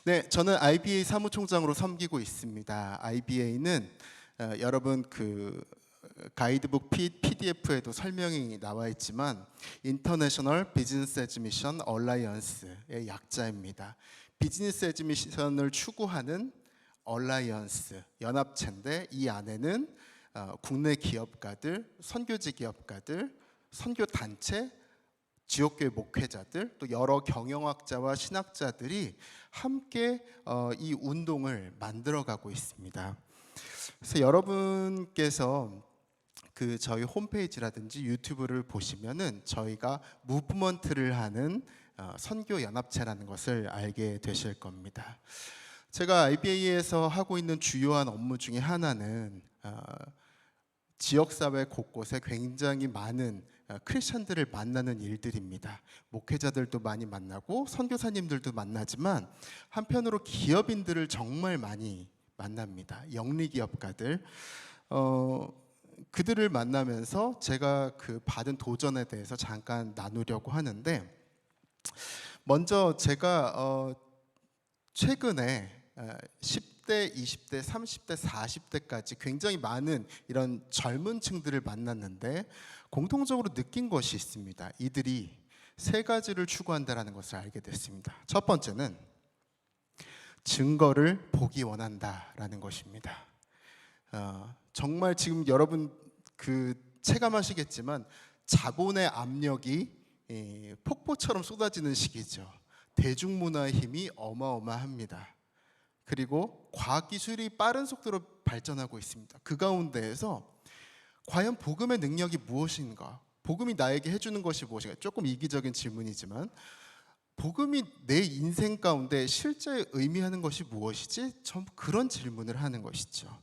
네, 저는 IBA 사무총장으로 섬기고 있습니다. IBA는 여러분 그 가이드북 PDF에도 설명이 나와 있지만 인터내셔널 비즈니스 애즈미션 얼라이언스의 약자입니다. 비즈니스 애즈미션을 추구하는 얼라이언스 연합체인데 이 안에는 국내 기업가들, 선교지 기업가들, 선교 단체, 지역교회 목회자들, 또 여러 경영학자와 신학자들이 함께 이 운동을 만들어가고 있습니다. 그래서 여러분께서 그 저희 홈페이지라든지 유튜브를 보시면은 저희가 무브먼트를 하는 선교 연합체라는 것을 알게 되실 겁니다. 제가 IBA에서 하고 있는 주요한 업무 중에 하나는 지역사회 곳곳에 굉장히 많은 크리스천들을 만나는 일들입니다. 목회자들도 많이 만나고 선교사님들도 만나지만 한편으로 기업인들을 정말 많이 만납니다. 영리기업가들. 그들을 만나면서 제가 그 받은 도전에 대해서 잠깐 나누려고 하는데, 먼저 제가 최근에 10대, 20대, 30대, 40대까지 굉장히 많은 이런 젊은 층들을 만났는데 공통적으로 느낀 것이 있습니다. 이들이 세 가지를 추구한다는 것을 알게 됐습니다. 첫 번째는 증거를 보기 원한다라는 것입니다. 정말 지금 여러분 그 체감하시겠지만 자본의 압력이 폭포처럼 쏟아지는 시기죠. 대중문화의 힘이 어마어마합니다. 그리고 과학기술이 빠른 속도로 발전하고 있습니다. 그 가운데에서 과연 복음의 능력이 무엇인가? 복음이 나에게 해주는 것이 무엇인가? 조금 이기적인 질문이지만 복음이 내 인생 가운데 실제 의미하는 것이 무엇이지? 전 그런 질문을 하는 것이죠.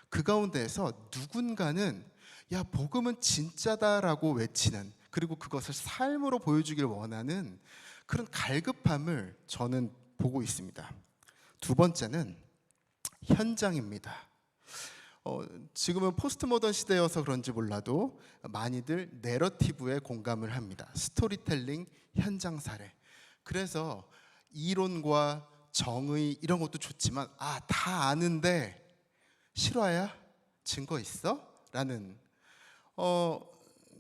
그 가운데에서 누군가는 야, 복음은 진짜다라고 외치는, 그리고 그것을 삶으로 보여주길 원하는 그런 갈급함을 저는 보고 있습니다. 두 번째는 현장입니다. 지금은 포스트 모던 시대여서 그런지 몰라도 많이들 내러티브에 공감을 합니다. 스토리텔링, 현장 사례. 그래서 이론과 정의 이런 것도 좋지만 다 아는데 실화야? 증거 있어? 라는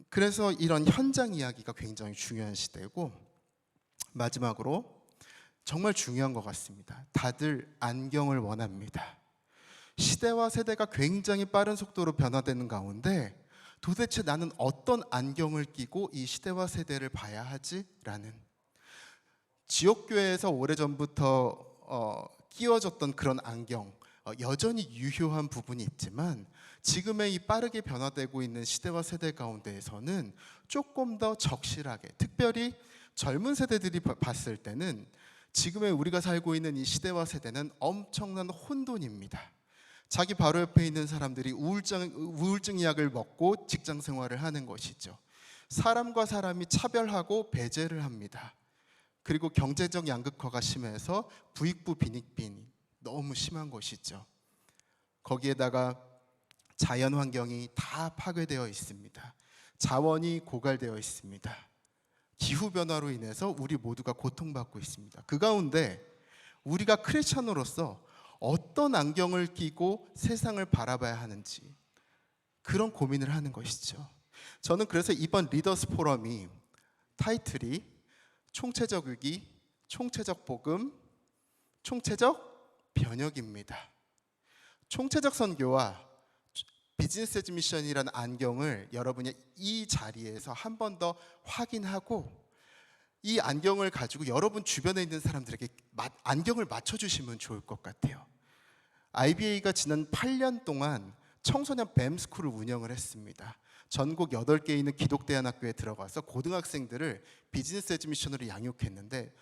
그래서 이런 현장 이야기가 굉장히 중요한 시대고, 마지막으로 정말 중요한 것 같습니다. 다들 안경을 원합니다. 시대와 세대가 굉장히 빠른 속도로 변화되는 가운데 도대체 나는 어떤 안경을 끼고 이 시대와 세대를 봐야 하지? 라는, 지역교회에서 오래전부터 끼워졌던 그런 안경, 여전히 유효한 부분이 있지만 지금의 이 빠르게 변화되고 있는 시대와 세대 가운데에서는 조금 더 적실하게, 특별히 젊은 세대들이 봤을 때는 지금의 우리가 살고 있는 이 시대와 세대는 엄청난 혼돈입니다. 자기 바로 옆에 있는 사람들이 우울증 약을 먹고 직장 생활을 하는 것이죠. 사람과 사람이 차별하고 배제를 합니다. 그리고 경제적 양극화가 심해서 부익부 빈익빈이 너무 심한 것이죠. 거기에다가 자연 환경이 다 파괴되어 있습니다. 자원이 고갈되어 있습니다. 기후변화로 인해서 우리 모두가 고통받고 있습니다. 그 가운데 우리가 크리스천으로서 어떤 안경을 끼고 세상을 바라봐야 하는지 그런 고민을 하는 것이죠. 저는 그래서 이번 리더스 포럼이 타이틀이 총체적 위기, 총체적 복음, 총체적 변혁입니다. 총체적 선교와 비즈니스 애즈 미션이라는 안경을 여러분이 이 자리에서 한 번 더 확인하고 이 안경을 가지고 여러분 주변에 있는 사람들에게 안경을 맞춰주시면 좋을 것 같아요. IBA가 지난 8년 동안 청소년 뱀스쿨을 운영을 했습니다. 전국 8개에 있는 기독대안학교에 들어가서 고등학생들을 비즈니스 애즈 미션으로 양육했는데,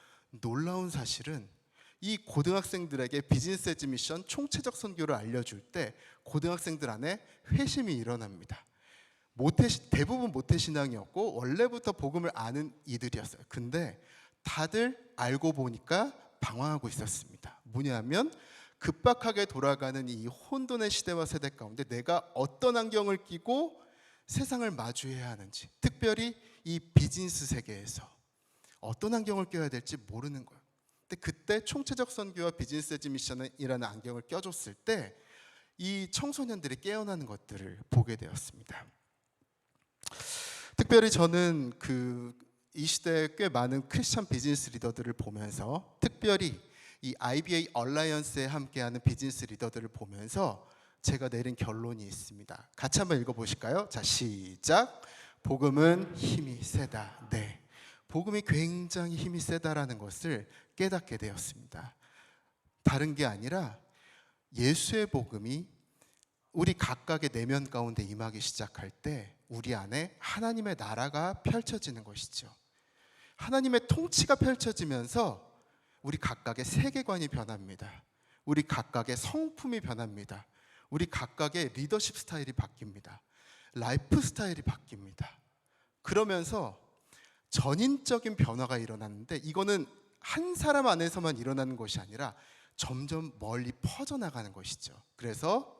놀라운 사실은 이 고등학생들에게 비즈니스 애즈 미션 총체적 선교를 알려줄 때 고등학생들 안에 회심이 일어납니다. 대부분 모태신앙이었고 원래부터 복음을 아는 이들이었어요. 근데 다들 알고 보니까 방황하고 있었습니다. 뭐냐면 급박하게 돌아가는 이 혼돈의 시대와 세대 가운데 내가 어떤 안경을 끼고 세상을 마주해야 하는지, 특별히 이 비즈니스 세계에서 어떤 안경을 껴야 될지 모르는 거예요. 근데 그때 총체적 선교와 비즈니스 에즈 미션이라는 안경을 껴줬을 때 이 청소년들이 깨어나는 것들을 보게 되었습니다. 특별히 저는 이 시대에 꽤 많은 크리스천 비즈니스 리더들을 보면서, 특별히 이 IBA 얼라이언스에 함께하는 비즈니스 리더들을 보면서 제가 내린 결론이 있습니다. 같이 한번 읽어보실까요? 자, 시작. 복음은 힘이 세다. 네, 복음이 굉장히 힘이 세다라는 것을 깨닫게 되었습니다. 다른 게 아니라 예수의 복음이 우리 각각의 내면 가운데 임하기 시작할 때 우리 안에 하나님의 나라가 펼쳐지는 것이죠. 하나님의 통치가 펼쳐지면서 우리 각각의 세계관이 변합니다. 우리 각각의 성품이 변합니다. 우리 각각의 리더십 스타일이 바뀝니다. 라이프 스타일이 바뀝니다. 그러면서 전인적인 변화가 일어나는데, 이거는 한 사람 안에서만 일어나는 것이 아니라 점점 멀리 퍼져나가는 것이죠. 그래서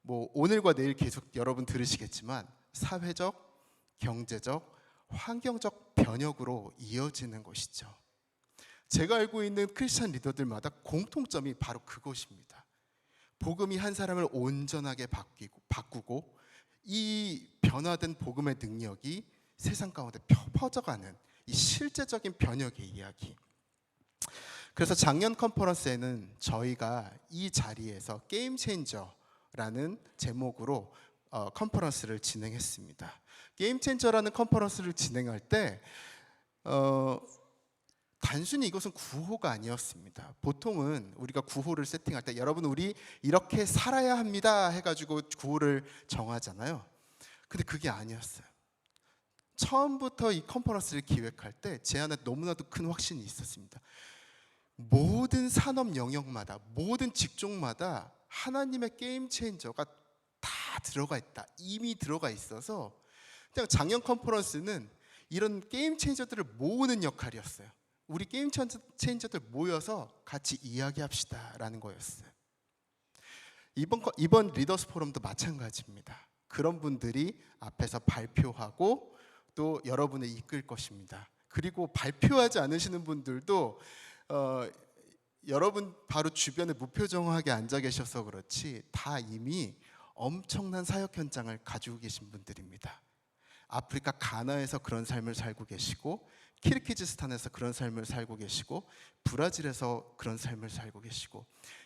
오늘과 내일 계속 여러분 들으시겠지만 사회적, 경제적, 환경적 변혁으로 이어지는 것이죠. 제가 알고 있는 크리스천 리더들마다 공통점이 바로 그것입니다. 복음이 한 사람을 온전하게 바꾸고 이 변화된 복음의 능력이 세상 가운데 퍼져가는 이 실제적인 변혁의 이야기. 그래서 작년 컨퍼런스에는 저희가 이 자리에서 게임 체인저라는 제목으로 컨퍼런스를 진행했습니다. 게임 체인저라는 컨퍼런스를 진행할 때 단순히 이것은 구호가 아니었습니다. 보통은 우리가 구호를 세팅할 때 여러분 우리 이렇게 살아야 합니다 해가지고 구호를 정하잖아요. 근데 그게 아니었어요. 처음부터 이 컨퍼런스를 기획할 때 제 안에 너무나도 큰 확신이 있었습니다. 모든 산업 영역마다, 모든 직종마다 하나님의 게임 체인저가 다 들어가 있다. 이미 들어가 있어서 그냥 작년 컨퍼런스는 이런 게임 체인저들을 모으는 역할이었어요. 우리 게임 체인저들 모여서 같이 이야기합시다 라는 거였어요. 이번 리더스 포럼도 마찬가지입니다. 그런 분들이 앞에서 발표하고 또 여러분을 이끌 것입니다. 그리고 발표하지 않으시는 분들도 여러분 바로 주변에 무표정하게 앉아 계셔서 그렇지 다 이미 엄청난 사역 현장을 가지고 계신 분들입니다. 아프리카 가나에서 그런 삶을 살고 계시고, 키르기즈스탄에서 그런 삶을 살고 계시고, 브라질에서 그런 삶을 살고 계시고,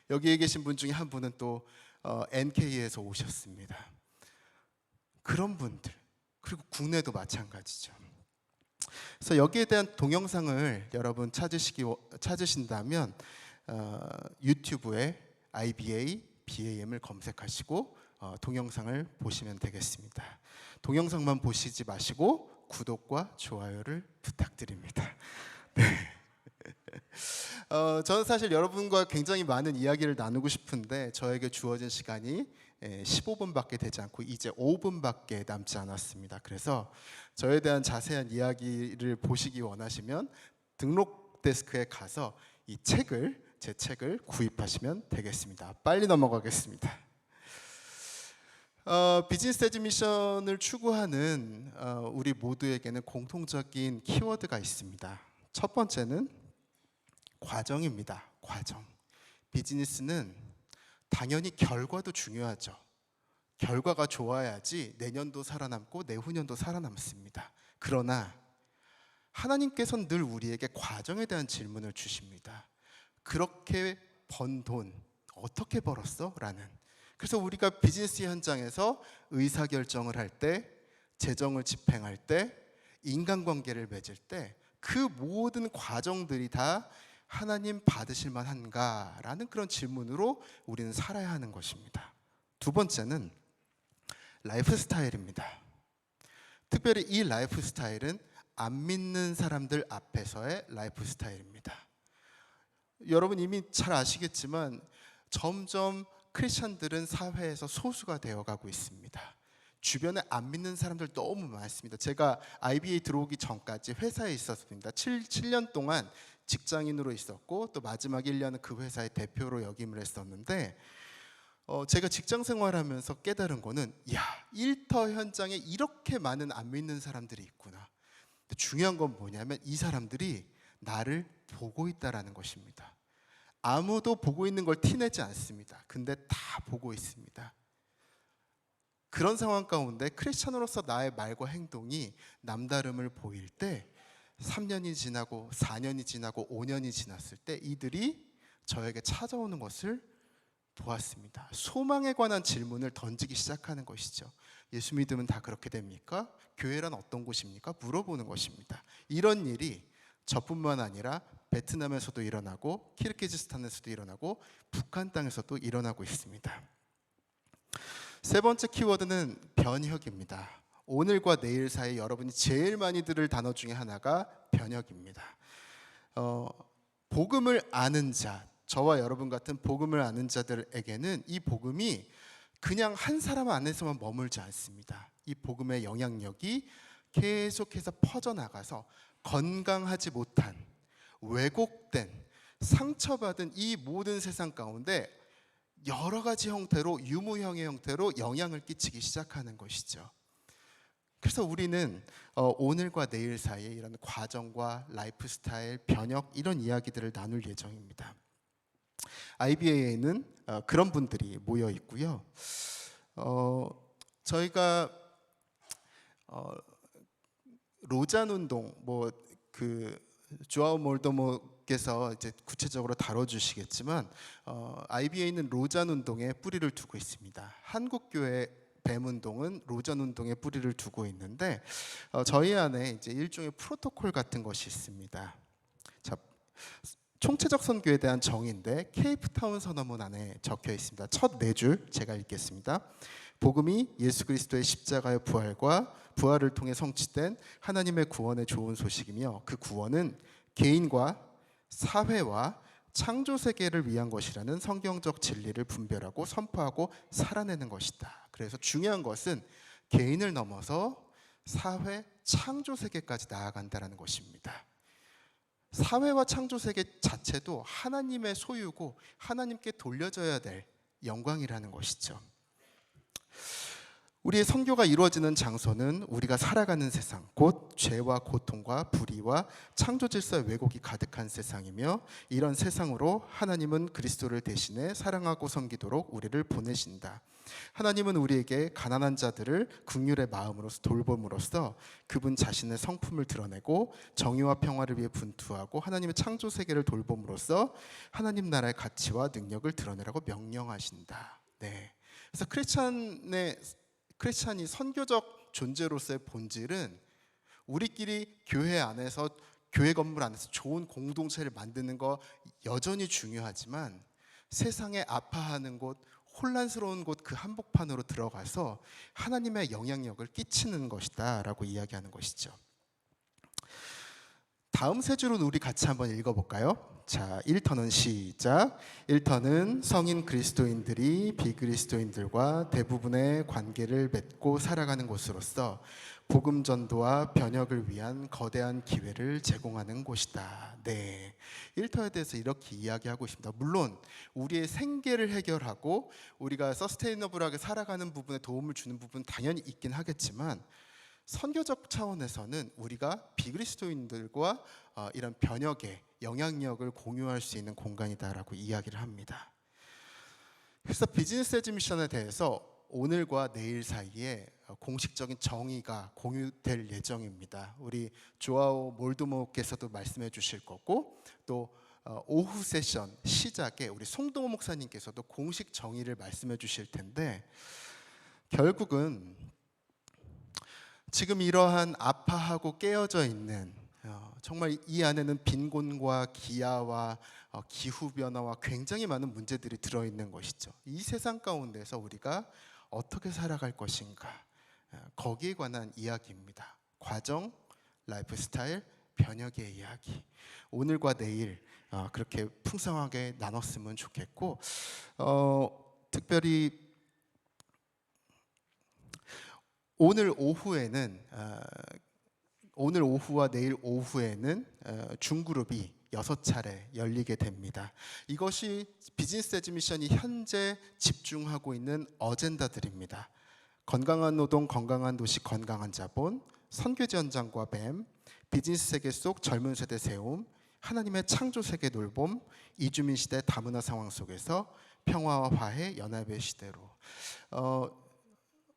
여기에 계신 분 중에 한 분은 또 NK에서 오셨습니다. 그런 분들, 그리고 국내도 마찬가지죠. 그래서 여기에 대한 동영상을 여러분 찾으신다면 유튜브에 IBA, BAM을 검색하시고 동영상을 보시면 되겠습니다. 동영상만 보시지 마시고 구독과 좋아요를 부탁드립니다. 네. 저는 사실 여러분과 굉장히 많은 이야기를 나누고 싶은데 저에게 주어진 시간이 15분밖에 되지 않고 이제 5분밖에 남지 않았습니다. 그래서 저에 대한 자세한 이야기를 보시기 원하시면 등록 데스크에 가서 제 책을 구입하시면 되겠습니다. 빨리 넘어가겠습니다. 비즈니스 에즈 미션을 추구하는 우리 모두에게는 공통적인 키워드가 있습니다. 첫 번째는 과정입니다. 과정. 비즈니스는 당연히 결과도 중요하죠. 결과가 좋아야지 내년도 살아남고 내후년도 살아남습니다. 그러나 하나님께서는 늘 우리에게 과정에 대한 질문을 주십니다. 그렇게 번 돈 어떻게 벌었어? 라는. 그래서 우리가 비즈니스 현장에서 의사결정을 할 때, 재정을 집행할 때, 인간관계를 맺을 때 그 모든 과정들이 다 하나님 받으실 만한가? 라는 그런 질문으로 우리는 살아야 하는 것입니다. 두 번째는 라이프 스타일입니다. 특별히 이 라이프 스타일은 안 믿는 사람들 앞에서의 라이프 스타일입니다. 여러분 이미 잘 아시겠지만 점점 크리스천들은 사회에서 소수가 되어가고 있습니다. 주변에 안 믿는 사람들 너무 많습니다. 제가 IBA 들어오기 전까지 회사에 있었습니다. 7년 동안 직장인으로 있었고 또 마지막 1년은 그 회사의 대표로 역임을 했었는데 제가 직장 생활하면서 깨달은 거는 일터 현장에 이렇게 많은 안 믿는 사람들이 있구나. 근데 중요한 건 뭐냐면 이 사람들이 나를 보고 있다라는 것입니다. 아무도 보고 있는 걸 티내지 않습니다. 근데 다 보고 있습니다. 그런 상황 가운데 크리스찬으로서 나의 말과 행동이 남다름을 보일 때 3년이 지나고 4년이 지나고 5년이 지났을 때 이들이 저에게 찾아오는 것을 보았습니다. 소망에 관한 질문을 던지기 시작하는 것이죠. 예수 믿으면 다 그렇게 됩니까? 교회란 어떤 곳입니까? 물어보는 것입니다. 이런 일이 저뿐만 아니라 베트남에서도 일어나고 키르기즈스탄에서도 일어나고 북한 땅에서도 일어나고 있습니다. 세 번째 키워드는 변혁입니다. 오늘과 내일 사이 여러분이 제일 많이 들을 단어 중에 하나가 변혁입니다. 복음을 아는 자, 저와 여러분 같은 복음을 아는 자들에게는 이 복음이 그냥 한 사람 안에서만 머물지 않습니다. 이 복음의 영향력이 계속해서 퍼져나가서 건강하지 못한, 왜곡된, 상처받은 이 모든 세상 가운데 여러 가지 형태로, 유무형의 형태로 영향을 끼치기 시작하는 것이죠. 그래서 우리는 오늘과 내일 사이에 이런 과정과 라이프 스타일, 변혁 이런 이야기들을 나눌 예정입니다. IBA에는 그런 분들이 모여 있고요. 저희가 로잔 운동, 조아오 몰도모께서 이제 구체적으로 다뤄주시겠지만 IBA는 로잔 운동에 뿌리를 두고 있습니다. 한국교회 뱀운동은 로잔 운동에 뿌리를 두고 있는데 저희 안에 이제 일종의 프로토콜 같은 것이 있습니다. 자, 총체적 선교에 대한 정의인데 케이프타운 선언문 안에 적혀 있습니다. 첫 네 줄 제가 읽겠습니다. 복음이 예수 그리스도의 십자가의 부활을 통해 성취된 하나님의 구원의 좋은 소식이며 그 구원은 개인과 사회와 창조 세계를 위한 것이라는 성경적 진리를 분별하고 선포하고 살아내는 것이다. 그래서 중요한 것은 개인을 넘어서 사회, 창조 세계까지 나아간다는 것입니다. 사회와 창조 세계 자체도 하나님의 소유고 하나님께 돌려져야 될 영광이라는 것이죠. 우리의 선교가 이루어지는 장소는 우리가 살아가는 세상, 곧 죄와 고통과 불의와 창조 질서의 왜곡이 가득한 세상이며 이런 세상으로 하나님은 그리스도를 대신해 사랑하고 섬기도록 우리를 보내신다. 하나님은 우리에게 가난한 자들을 긍휼의 마음으로서 돌봄으로써 그분 자신의 성품을 드러내고 정의와 평화를 위해 분투하고 하나님의 창조 세계를 돌봄으로써 하나님 나라의 가치와 능력을 드러내라고 명령하신다. 네. 그래서 크리스찬이 선교적 존재로서의 본질은 우리끼리 교회 안에서, 교회 건물 안에서 좋은 공동체를 만드는 거 여전히 중요하지만 세상에 아파하는 곳, 혼란스러운 곳 그 한복판으로 들어가서 하나님의 영향력을 끼치는 것이다 라고 이야기하는 것이죠. 다음 세 줄은 우리 같이 한번 읽어볼까요? 자, 1터는 시작. 1터는 성인 그리스도인들이 비그리스도인들과 대부분의 관계를 맺고 살아가는 곳으로서 복음 전도와 변혁을 위한 거대한 기회를 제공하는 곳이다. 네, 1터에 대해서 이렇게 이야기하고 있습니다. 물론 우리의 생계를 해결하고 우리가 서스테이너블하게 살아가는 부분에 도움을 주는 부분 당연히 있긴 하겠지만 선교적 차원에서는 우리가 비그리스도인들과 이런 변혁의 영향력을 공유할 수 있는 공간이다라고 이야기를 합니다. 그래서 비즈니스 에즈 미션에 대해서 오늘과 내일 사이에 공식적인 정의가 공유될 예정입니다. 우리 조아오 몰도모께서도 말씀해 주실 거고 또 오후 세션 시작에 우리 송동호 목사님께서도 공식 정의를 말씀해 주실 텐데 결국은 지금 이러한 아파하고 깨어져 있는 정말 이 안에는 빈곤과 기아와 기후변화와 굉장히 많은 문제들이 들어있는 것이죠. 이 세상 가운데서 우리가 어떻게 살아갈 것인가 거기에 관한 이야기입니다. 과정, 라이프 스타일, 변혁의 이야기 오늘과 내일 그렇게 풍성하게 나눴으면 좋겠고 특별히 오늘 오후와 내일 오후에는 중그룹이 6차례 열리게 됩니다. 이것이 비즈니스 에즈 미션이 현재 집중하고 있는 어젠다들입니다. 건강한 노동, 건강한 도시, 건강한 자본, 선교지 현장과 뱀, 비즈니스 세계 속 젊은 세대 세움, 하나님의 창조 세계 놀봄, 이주민 시대 다문화 상황 속에서 평화와 화해, 연합의 시대로.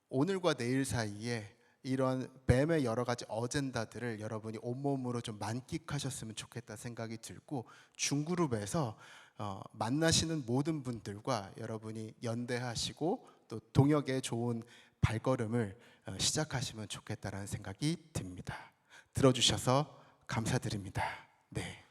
오늘과 내일 사이에 이런 뱀의 여러 가지 어젠다들을 여러분이 온몸으로 좀 만끽하셨으면 좋겠다 생각이 들고, 중그룹에서 만나시는 모든 분들과 여러분이 연대하시고 또 동역의 좋은 발걸음을 시작하시면 좋겠다라는 생각이 듭니다. 들어주셔서 감사드립니다. 네.